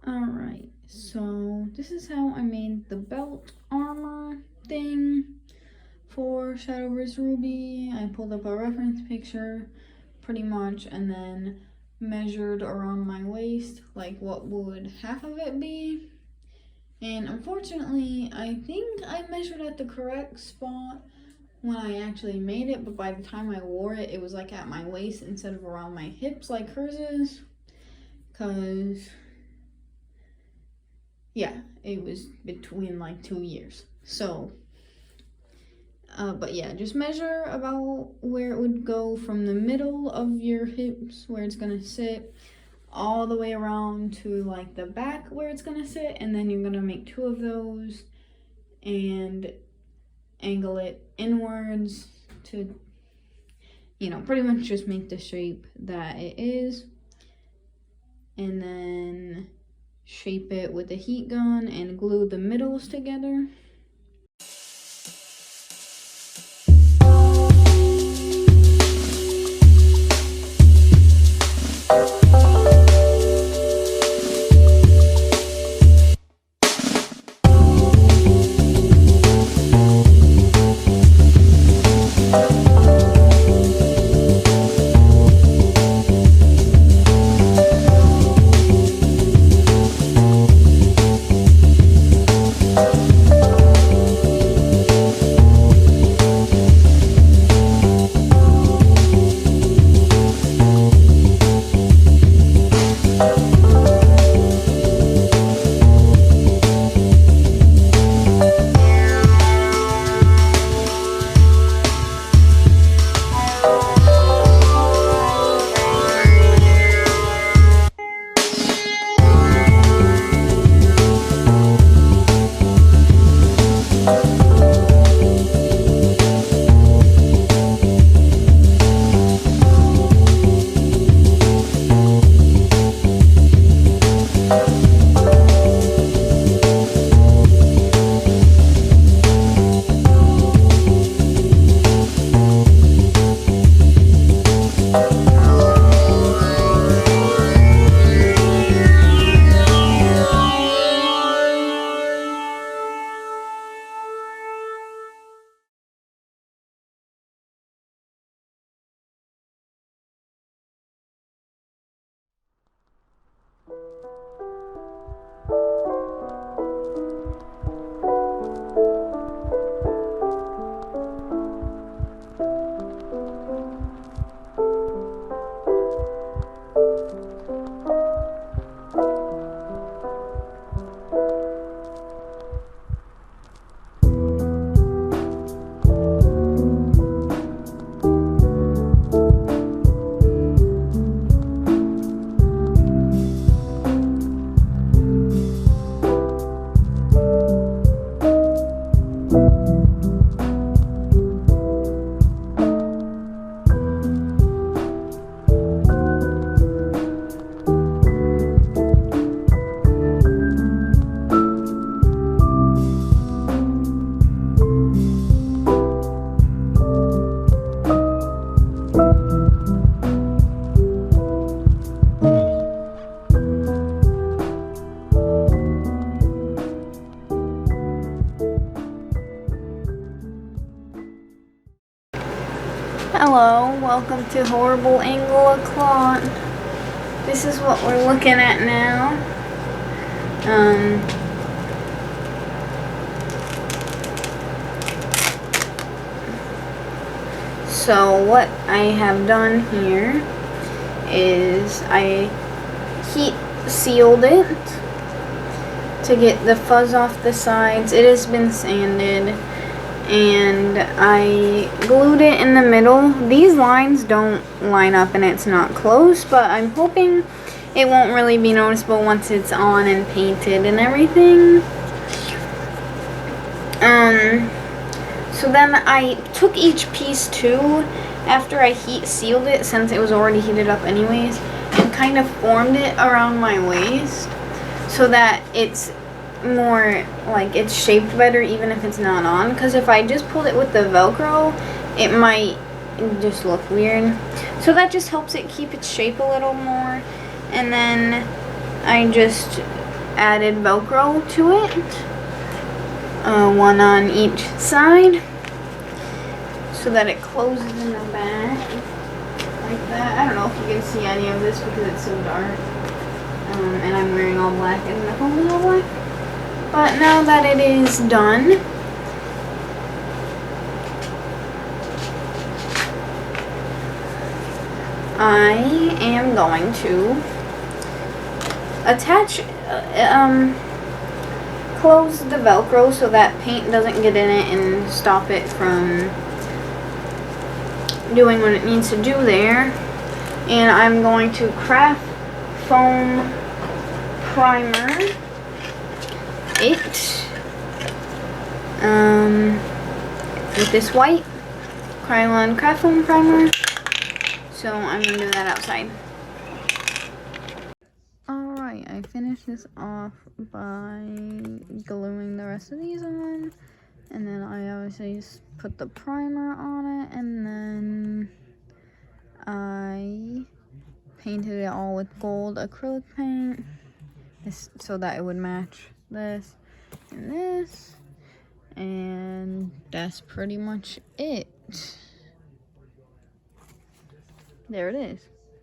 Alright, so this is how I made the belt armor thing for Shadowverse Ruby. I pulled up a reference picture pretty much and then measured around my waist like what would half of it be. And unfortunately, I think I measured at the correct spot when I actually made it, but by the time I wore it, it was like at my waist instead of around my hips like hers is. Cause yeah, it was between like 2 years. So, but yeah, just measure about where it would go from the middle of your hips, where it's gonna sit, all the way around to like the back where it's gonna sit, and then you're gonna make 2 of those and angle it inwards to, pretty much just make the shape that it is, and then shape it with a heat gun and glue the middles together. Hello, welcome to Horrible Angle O'Clock. This is what we're looking at now. So what I have done here is I heat sealed it to get the fuzz off the sides. It has been sanded. And I glued it in the middle. These lines don't line up and it's not close, but I'm hoping it won't really be noticeable once it's on and painted and everything. So then I took each piece too, after I heat sealed it, since it was already heated up anyways, and kind of formed it around my waist so that it's more like it's shaped better even if it's not on, because if I just pulled it with the Velcro it might just look weird. So that just helps it keep its shape a little more. And then I just added Velcro to it. One on each side, so that it closes in the back like that. I don't know if you can see any of this because it's so dark. And I'm wearing all black and the phone is all black. But now that it is done, I am going to attach, close the Velcro so that paint doesn't get in it and stop it from doing what it needs to do there. And I'm going to craft foam primer it with this white Krylon craft foam primer. So I'm gonna do that outside. Alright, I finished this off by gluing the rest of these on, and then I obviously just put the primer on it, and then I painted it all with gold acrylic paint so that it would match this and this, and that's pretty much it. There it is.